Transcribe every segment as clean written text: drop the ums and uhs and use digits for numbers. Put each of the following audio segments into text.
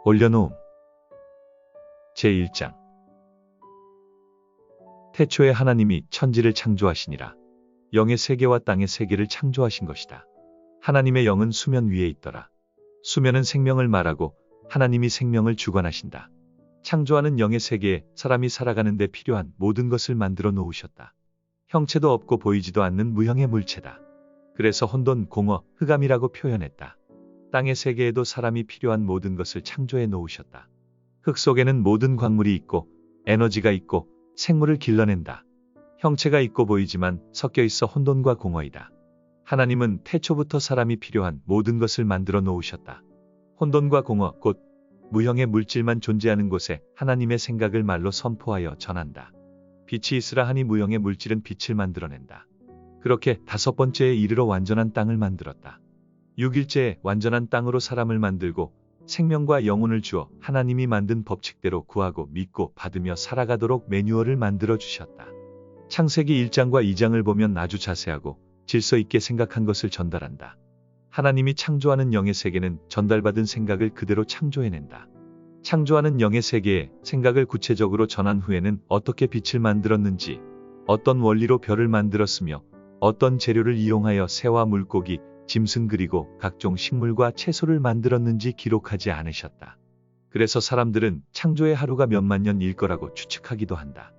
올려놓음 제1장 태초에 하나님이 천지를 창조하시니라. 영의 세계와 땅의 세계를 창조하신 것이다. 하나님의 영은 수면 위에 있더라. 수면은 생명을 말하고 하나님이 생명을 주관하신다. 창조하는 영의 세계에 사람이 살아가는 데 필요한 모든 것을 만들어 놓으셨다. 형체도 없고 보이지도 않는 무형의 물체다. 그래서 혼돈, 공허, 흑암이라고 표현했다. 땅의 세계에도 사람이 필요한 모든 것을 창조해 놓으셨다. 흙 속에는 모든 광물이 있고 에너지가 있고 생물을 길러낸다. 형체가 있고 보이지만 섞여 있어 혼돈과 공허이다. 하나님은 태초부터 사람이 필요한 모든 것을 만들어 놓으셨다. 혼돈과 공허, 곧 무형의 물질만 존재하는 곳에 하나님의 생각을 말로 선포하여 전한다. 빛이 있으라 하니 무형의 물질은 빛을 만들어낸다. 그렇게 다섯 번째에 이르러 완전한 땅을 만들었다. 6일째에 완전한 땅으로 사람을 만들고 생명과 영혼을 주어 하나님이 만든 법칙대로 구하고 믿고 받으며 살아가도록 매뉴얼을 만들어 주셨다. 창세기 1장과 2장을 보면 아주 자세하고 질서 있게 생각한 것을 전달한다. 하나님이 창조하는 영의 세계는 전달받은 생각을 그대로 창조해낸다. 창조하는 영의 세계에 생각을 구체적으로 전한 후에는 어떻게 빛을 만들었는지, 어떤 원리로 별을 만들었으며 어떤 재료를 이용하여 새와 물고기, 짐승 그리고 각종 식물과 채소를 만들었는지 기록하지 않으셨다. 그래서 사람들은 창조의 하루가 몇만 년일 거라고 추측하기도 한다.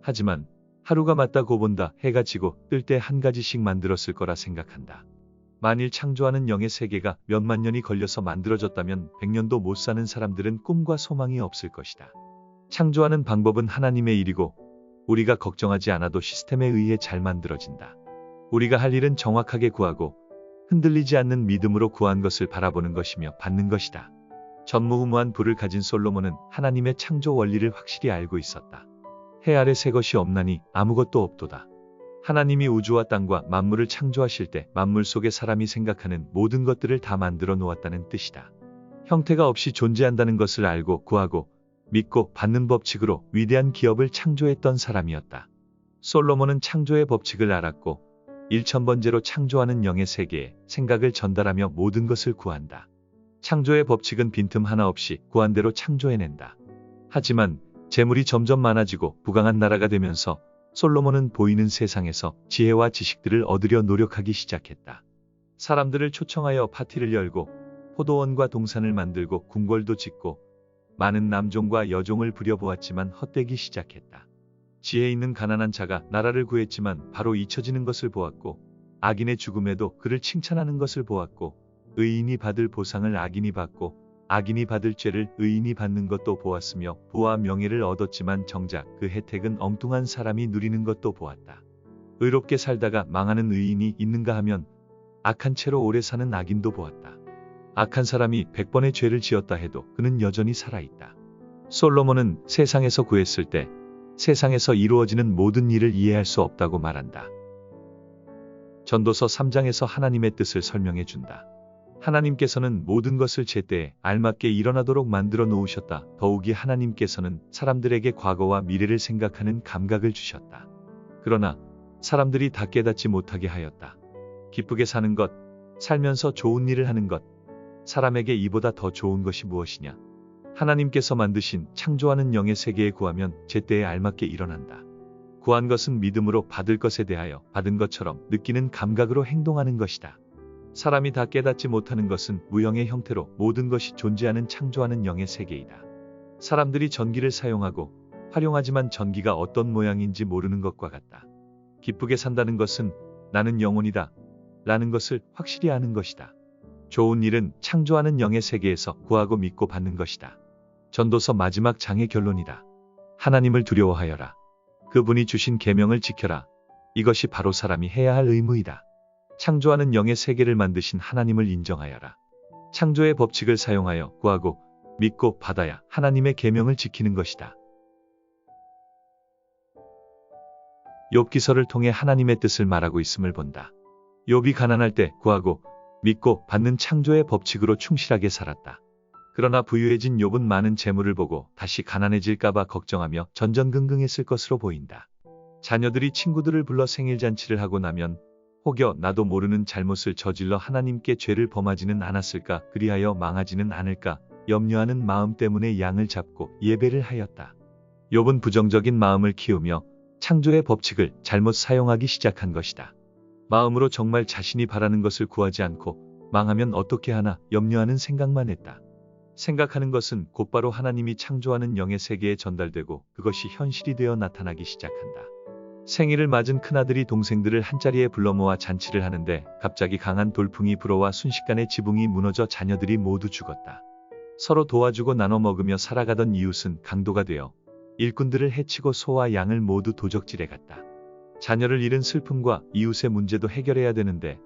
하지만 하루가 맞다고 본다. 해가 지고 뜰 때 한 가지씩 만들었을 거라 생각한다. 만일 창조하는 영의 세계가 몇만 년이 걸려서 만들어졌다면 100년도 못 사는 사람들은 꿈과 소망이 없을 것이다. 창조하는 방법은 하나님의 일이고 우리가 걱정하지 않아도 시스템에 의해 잘 만들어진다. 우리가 할 일은 정확하게 구하고 흔들리지 않는 믿음으로 구한 것을 바라보는 것이며 받는 것이다. 전무후무한 부를 가진 솔로몬은 하나님의 창조 원리를 확실히 알고 있었다. 해 아래 새 것이 없나니 아무것도 없도다. 하나님이 우주와 땅과 만물을 창조하실 때 만물 속에 사람이 생각하는 모든 것들을 다 만들어 놓았다는 뜻이다. 형태가 없이 존재한다는 것을 알고 구하고 믿고 받는 법칙으로 위대한 기업을 창조했던 사람이었다. 솔로몬은 창조의 법칙을 알았고 1000번째로 창조하는 영의 세계에 생각을 전달하며 모든 것을 구한다. 창조의 법칙은 빈틈 하나 없이 구한 대로 창조해낸다. 하지만 재물이 점점 많아지고 부강한 나라가 되면서 솔로몬은 보이는 세상에서 지혜와 지식들을 얻으려 노력하기 시작했다. 사람들을 초청하여 파티를 열고 포도원과 동산을 만들고 궁궐도 짓고 많은 남종과 여종을 부려보았지만 헛되기 시작했다. 지혜 있는 가난한 자가 나라를 구했지만 바로 잊혀지는 것을 보았고 악인의 죽음에도 그를 칭찬하는 것을 보았고 의인이 받을 보상을 악인이 받고 악인이 받을 죄를 의인이 받는 것도 보았으며 부와 명예를 얻었지만 정작 그 혜택은 엉뚱한 사람이 누리는 것도 보았다. 의롭게 살다가 망하는 의인이 있는가 하면 악한 채로 오래 사는 악인도 보았다. 악한 사람이 100번의 죄를 지었다 해도 그는 여전히 살아있다. 솔로몬은 세상에서 구했을 때 세상에서 이루어지는 모든 일을 이해할 수 없다고 말한다. 전도서 3장에서 하나님의 뜻을 설명해 준다. 하나님께서는 모든 것을 제때에 알맞게 일어나도록 만들어 놓으셨다. 더욱이 하나님께서는 사람들에게 과거와 미래를 생각하는 감각을 주셨다. 그러나 사람들이 다 깨닫지 못하게 하였다. 기쁘게 사는 것, 살면서 좋은 일을 하는 것, 사람에게 이보다 더 좋은 것이 무엇이냐? 하나님께서 만드신 창조하는 영의 세계에 구하면 제때에 알맞게 일어난다. 구한 것은 믿음으로 받을 것에 대하여 받은 것처럼 느끼는 감각으로 행동하는 것이다. 사람이 다 깨닫지 못하는 것은 무형의 형태로 모든 것이 존재하는 창조하는 영의 세계이다. 사람들이 전기를 사용하고 활용하지만 전기가 어떤 모양인지 모르는 것과 같다. 기쁘게 산다는 것은 나는 영혼이다 라는 것을 확실히 아는 것이다. 좋은 일은 창조하는 영의 세계에서 구하고 믿고 받는 것이다. 전도서 마지막 장의 결론이다. 하나님을 두려워하여라. 그분이 주신 계명을 지켜라. 이것이 바로 사람이 해야 할 의무이다. 창조하는 영의 세계를 만드신 하나님을 인정하여라. 창조의 법칙을 사용하여 구하고 믿고 받아야 하나님의 계명을 지키는 것이다. 욥기서를 통해 하나님의 뜻을 말하고 있음을 본다. 욥이 가난할 때 구하고 믿고 받는 창조의 법칙으로 충실하게 살았다. 그러나 부유해진 욥은 많은 재물을 보고 다시 가난해질까봐 걱정하며 전전긍긍했을 것으로 보인다. 자녀들이 친구들을 불러 생일잔치를 하고 나면 혹여 나도 모르는 잘못을 저질러 하나님께 죄를 범하지는 않았을까, 그리하여 망하지는 않을까 염려하는 마음 때문에 양을 잡고 예배를 하였다. 욥은 부정적인 마음을 키우며 창조의 법칙을 잘못 사용하기 시작한 것이다. 마음으로 정말 자신이 바라는 것을 구하지 않고 망하면 어떻게 하나 염려하는 생각만 했다. 생각하는 것은 곧바로 하나님이 창조하는 영의 세계에 전달되고 그것이 현실이 되어 나타나기 시작한다. 생일을 맞은 큰아들이 동생들을 한자리에 불러 모아 잔치를 하는데 갑자기 강한 돌풍이 불어와 순식간에 지붕이 무너져 자녀들이 모두 죽었다. 서로 도와주고 나눠 먹으며 살아가던 이웃은 강도가 되어 일꾼들을 해치고 소와 양을 모두 도적질해 갔다. 자녀를 잃은 슬픔과 이웃의 문제도 해결해야 되는데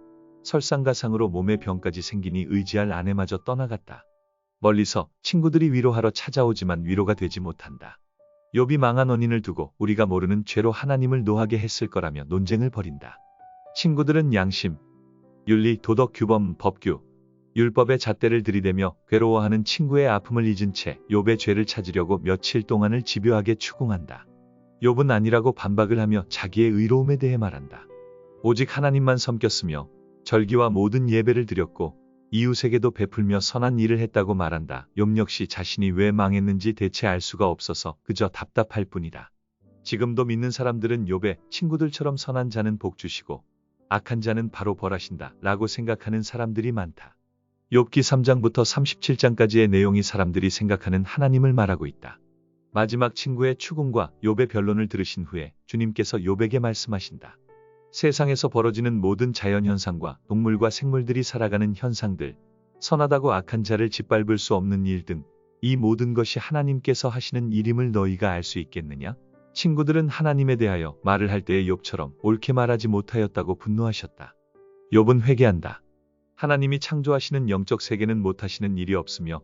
설상가상으로 몸에 병까지 생기니 의지할 아내마저 떠나갔다. 멀리서 친구들이 위로하러 찾아오지만 위로가 되지 못한다. 욥이 망한 원인을 두고 우리가 모르는 죄로 하나님을 노하게 했을 거라며 논쟁을 벌인다. 친구들은 양심, 윤리, 도덕, 규범, 법규, 율법의 잣대를 들이대며 괴로워하는 친구의 아픔을 잊은 채 욥의 죄를 찾으려고 며칠 동안을 집요하게 추궁한다. 욥은 아니라고 반박을 하며 자기의 의로움에 대해 말한다. 오직 하나님만 섬겼으며 절기와 모든 예배를 드렸고 이웃에게도 베풀며 선한 일을 했다고 말한다. 욥 역시 자신이 왜 망했는지 대체 알 수가 없어서 그저 답답할 뿐이다. 지금도 믿는 사람들은 욥의 친구들처럼 선한 자는 복 주시고 악한 자는 바로 벌하신다 라고 생각하는 사람들이 많다. 욥기 3장부터 37장까지의 내용이 사람들이 생각하는 하나님을 말하고 있다. 마지막 친구의 추궁과 욥의 변론을 들으신 후에 주님께서 욥에게 말씀하신다. 세상에서 벌어지는 모든 자연현상과 동물과 생물들이 살아가는 현상들, 선하다고 악한 자를 짓밟을 수 없는 일 등 이 모든 것이 하나님께서 하시는 일임을 너희가 알 수 있겠느냐? 친구들은 하나님에 대하여 말을 할 때의 욥처럼 옳게 말하지 못하였다고 분노하셨다. 욥은 회개한다. 하나님이 창조하시는 영적 세계는 못하시는 일이 없으며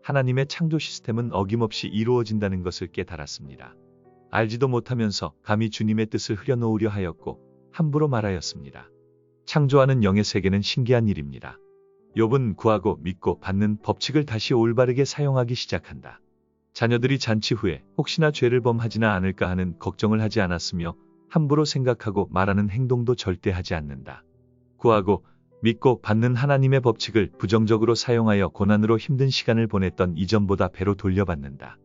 하나님의 창조 시스템은 어김없이 이루어진다는 것을 깨달았습니다. 알지도 못하면서 감히 주님의 뜻을 흐려놓으려 하였고 함부로 말하였습니다. 창조하는 영의 세계는 신기한 일입니다. 욥은 구하고 믿고 받는 법칙을 다시 올바르게 사용하기 시작한다. 자녀들이 잔치 후에 혹시나 죄를 범하지나 않을까 하는 걱정을 하지 않았으며 함부로 생각하고 말하는 행동도 절대 하지 않는다. 구하고 믿고 받는 하나님의 법칙을 부정적으로 사용하여 고난으로 힘든 시간을 보냈던 이전보다 배로 돌려받는다.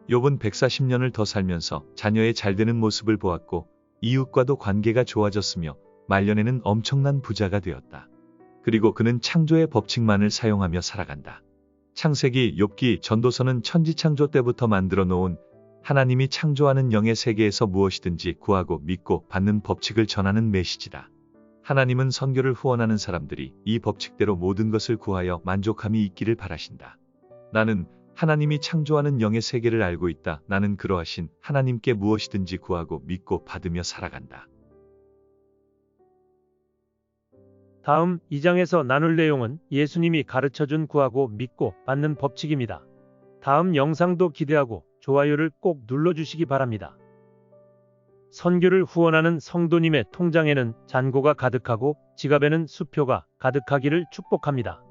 욥은 140년을 더 살면서 자녀의 잘되는 모습을 보았고 이웃과도 관계가 좋아졌으며 말년에는 엄청난 부자가 되었다. 그리고 그는 창조의 법칙만을 사용하며 살아간다. 창세기, 욥기, 전도서는 천지창조 때부터 만들어 놓은 하나님이 창조하는 영의 세계에서 무엇이든지 구하고 믿고 받는 법칙을 전하는 메시지다. 하나님은 선교를 후원하는 사람들이 이 법칙대로 모든 것을 구하여 만족함이 있기를 바라신다. 나는 하나님이 창조하는 영의 세계를 알고 있다. 나는 그러하신 하나님께 무엇이든지 구하고 믿고 받으며 살아간다. 다음 2장에서 나눌 내용은 예수님이 가르쳐준 구하고 믿고 받는 법칙입니다. 다음 영상도 기대하고 좋아요를 꼭 눌러주시기 바랍니다. 선교를 후원하는 성도님의 통장에는 잔고가 가득하고 지갑에는 수표가 가득하기를 축복합니다.